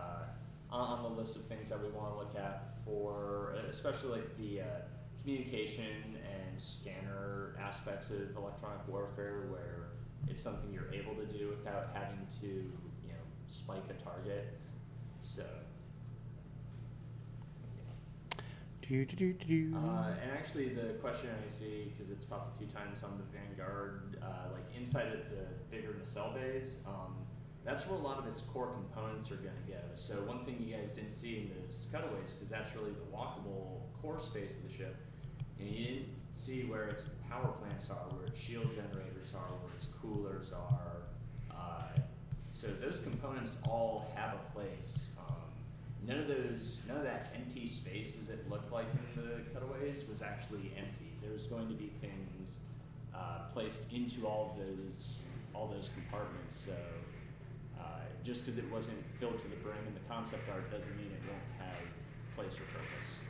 on the list of things that we want to look at for, especially the communication and scanner aspects of electronic warfare, where it's something you're able to do without having to, spike a target. So. And actually, the question I see, because it's popped a few times on the Vanguard, inside of the bigger nacelle bays, that's where a lot of its core components are going to go. So one thing you guys didn't see in those cutaways, because that's really the walkable core space of the ship, and you didn't see where its power plants are, where its shield generators are, where its coolers are. So those components all have a place. None of that empty space as it looked like in the cutaways was actually empty. There's going to be things placed into all those compartments. So just because it wasn't filled to the brim in the concept art doesn't mean it won't have place or purpose.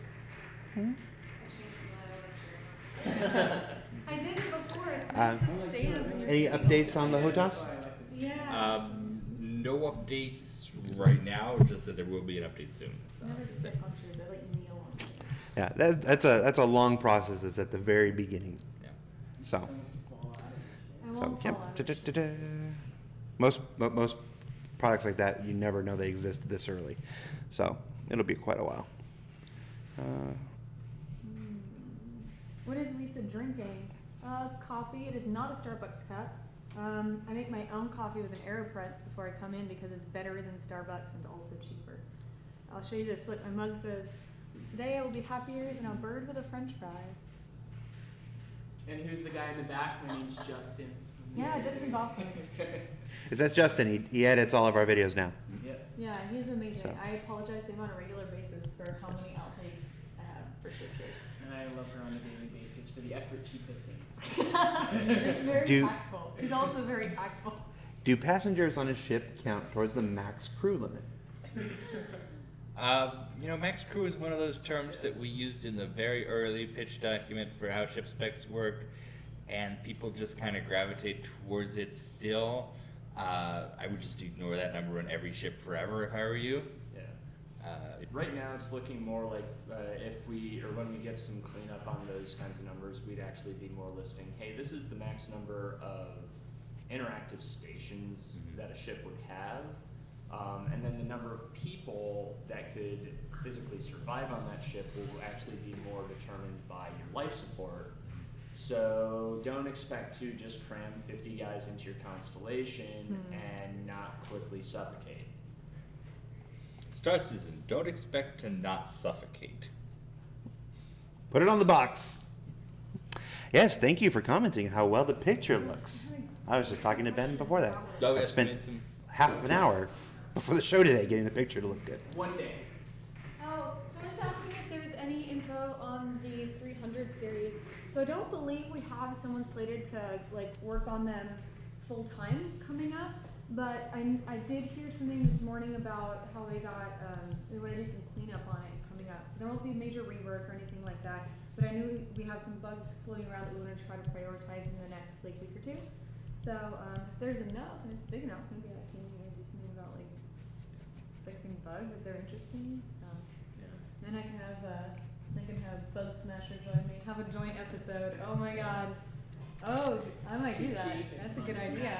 I did it before. It's nice to stand when you're Any sitting updates over on the there. HOTAS? Yeah. No updates right now, just that there will be an update soon. So. Another sick pictures. I let you kneel on it. Yeah, that's a long process. It's at the very beginning. Yeah. So, I so won't yep. fall out of it. Da-da-da-da. Most products like that, you never know they exist this early. So it'll be quite a while. What is Lisa drinking? Coffee. It is not a Starbucks cup. I make my own coffee with an AeroPress before I come in because it's better than Starbucks and also cheaper. I'll show you this. Look, my mug says, "Today I will be happier than a bird with a French fry." And who's the guy in the back? My name's Justin. Yeah, Justin's awesome. Is that's Justin? He edits all of our videos now. Yeah, he's amazing. So. I apologize to him on a regular basis for how many outtakes I have for ShipShape. And I love her on a daily basis for the effort she puts in. It's very Do- tactful. He's also very tactful. Do passengers on a ship count towards the max crew limit? Max crew is one of those terms that we used in the very early pitch document for how ship specs work, and people just kind of gravitate towards it still. I would just ignore that number on every ship forever if I were you. Yeah. Right now, it's looking more like when we get some cleanup on those kinds of numbers, we'd actually be more listing, hey, this is the max number of interactive stations that a ship would have, and then the number of people that could physically survive on that ship will actually be more determined by your life support. So don't expect to just cram 50 guys into your constellation and not quickly suffocate. Star Citizen, don't expect to not suffocate. Put it on the box. Yes, thank you for commenting how well the picture looks. I was just talking to Ben before that. I spent half an hour before the show today getting the picture to look good. One day. Oh, someone was asking if there's any info on the 300 series. So I don't believe we have someone slated to work on them full time coming up. But I did hear something this morning about how they want to do some cleanup on it coming up. So there won't be major rework or anything like that. But I knew we have some bugs floating around that we want to try to prioritize in the next week or two. So if there's enough and it's big enough, maybe I can do something about fixing bugs if they're interesting. So then I can have Bug Smasher join me. Have a joint episode. Oh my god. Oh, I might do that. That's a good idea.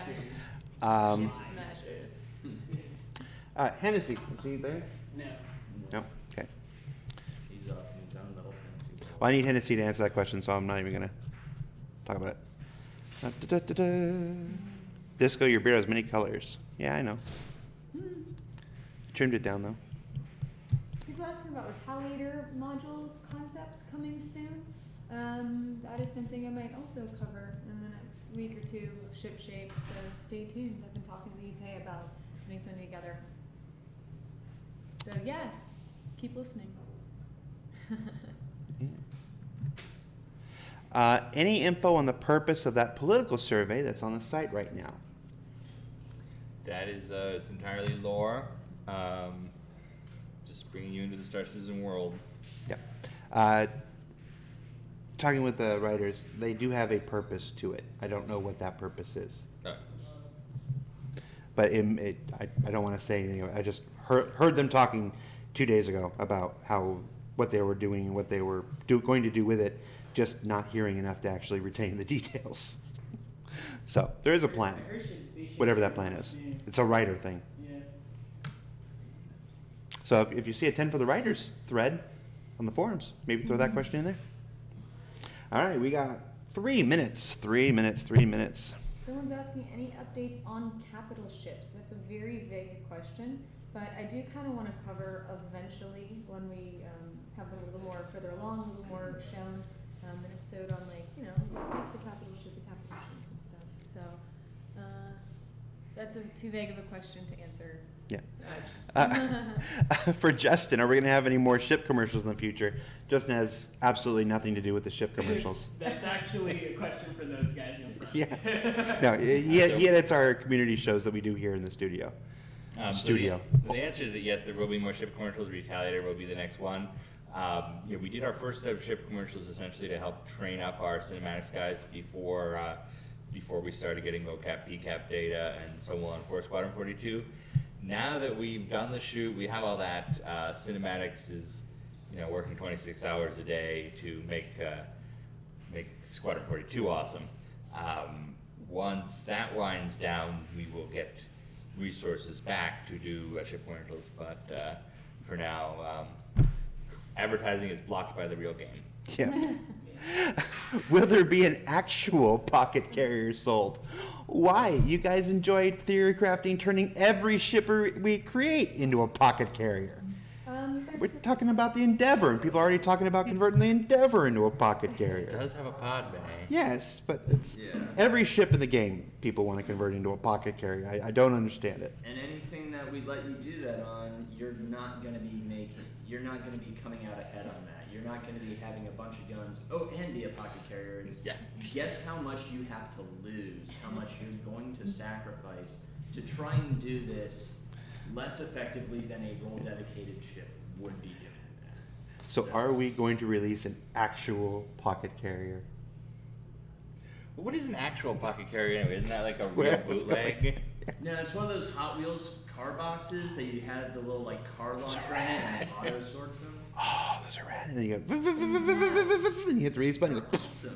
Ship smashers. Hennessy, is he there? No. No? Okay. He's off in his own little fantasy world. Well, I need Hennessy to answer that question, so I'm not even going to talk about it. Disco, your beard has many colors. Yeah, I know. Trimmed it down, though. People asking about retaliator module concepts coming soon. That is something I might also cover in the next week or two of ship shape, so stay tuned. I've been talking to the UK about putting something together. So yes, keep listening. Any info on the purpose of that political survey that's on the site right now? That is, it's entirely lore. Just bringing you into the Star Citizen world. Yeah. Talking with the writers, they do have a purpose to it. I don't know what that purpose is. No. But I don't want to say anything. I just heard them talking 2 days ago about what they were doing and what they were going to do with it, just not hearing enough to actually retain the details. So there is a plan, whatever that plan is. It's a writer thing. Yeah. So if you see a 10 for the writers thread on the forums, maybe throw that question in there. All right, we got 3 minutes. 3 minutes. 3 minutes. Someone's asking any updates on capital ships. That's a very vague question, but I do kind of want to cover eventually when we have them a little more further along, a little more shown, an episode on what's a capital ship and stuff. So that's too vague of a question to answer. Yeah. For Justin, are we going to have any more ship commercials in the future? Justin has absolutely nothing to do with the ship commercials. That's actually a question for those guys in front. Yeah. No, he edits our community shows that we do here in the studio. Studio. So the answer is that yes, there will be more ship commercials. Retaliator will be the next one. We did our first set of ship commercials essentially to help train up our cinematics guys before we started getting mocap, PCAP data, and so on for Squadron 42. Now that we've done the shoot, we have all that. Cinematics is, working 26 hours a day to make Squadron 42 awesome. Once that winds down, we will get resources back to do ship commercials. But for now, advertising is blocked by the real game. Yeah. Will there be an actual pocket carrier sold? Why? You guys enjoyed theory crafting, turning every shipper we create into a pocket carrier. We're talking about the Endeavor, and people are already talking about converting the Endeavor into a pocket carrier. It does have a pod bay. Yes, but it's every ship in the game people want to convert into a pocket carrier. I don't understand it. And anything that we'd let you do that on, you're not going to be coming out ahead on that. You're not going to be having a bunch of guns, and be a pocket carrier. Guess how much you have to lose, how much you're going to sacrifice to try and do this less effectively than a role-dedicated ship would be doing that. So are we going to release an actual pocket carrier? What is an actual pocket carrier anyway? Isn't that like a Where real I was bootleg? No, it's one of those Hot Wheels car boxes that you have the little like car launcher in it and it auto sorts them. Oh, those are rad. And then you go, and you hit the release button. You go, So,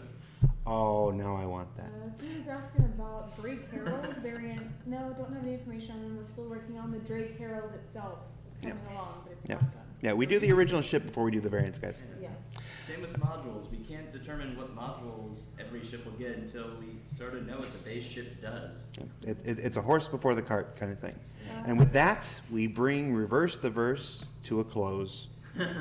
oh, now I want that. Someone was asking about Drake Herald variants. No, don't have any information on them. We're still working on the Drake Herald itself. It's coming along, but it's Yep. not done. Yeah, we do the original ship before we do the variants, guys. Yeah. same with modules. We can't determine what modules every ship will get until we sort of know what the base ship does. It's a horse before the cart kind of thing. And with that, we bring Reverse the Verse to a close.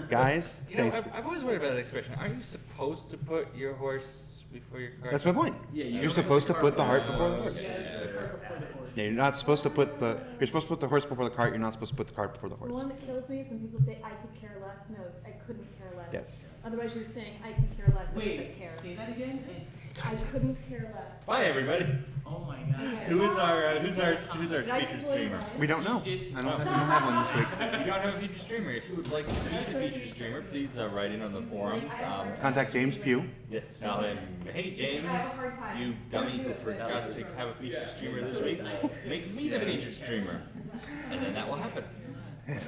Guys, You know, thanks. I've always worried about that expression. Aren't you supposed to put your horse before your cart? That's my point. Yeah, You're supposed to put the heart before the horse. Yeah, it's the cart before the horse. Yeah, you're not supposed to put the. You're supposed to put the horse before the cart. You're not supposed to put the cart before the The horse. one that kills me is when people say I could care less. No, I couldn't care less. Yes. Otherwise, you're saying I could care less. That means I Wait, care. say that again? It's. I couldn't care less. Bye, everybody. Oh my god. Who's our Did I featured spoil streamer? mine? We don't know. You did- I don't have one this week. You don't have a featured streamer. If you would like to be the featured streamer, please write in on the forums. Contact James Pugh. Yes, tell him, hey James, I have a hard time. you dummy who forgot to have a featured streamer this week, make me the featured streamer. And then that will happen.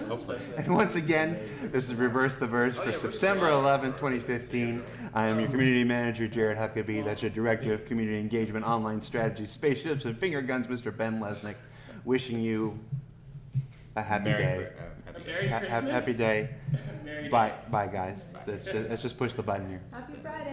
Hopefully. And once again, this is Reverse the Verse for September 11, 2015. I am your community manager, Jared Huckabee. That's your director of community engagement, online strategy, spaceships, and finger guns, Mr. Ben Lesnick. Wishing you a happy day. Happy Merry Christmas. Happy day. Merry Bye, guys. Let's just push the button here. Happy Friday.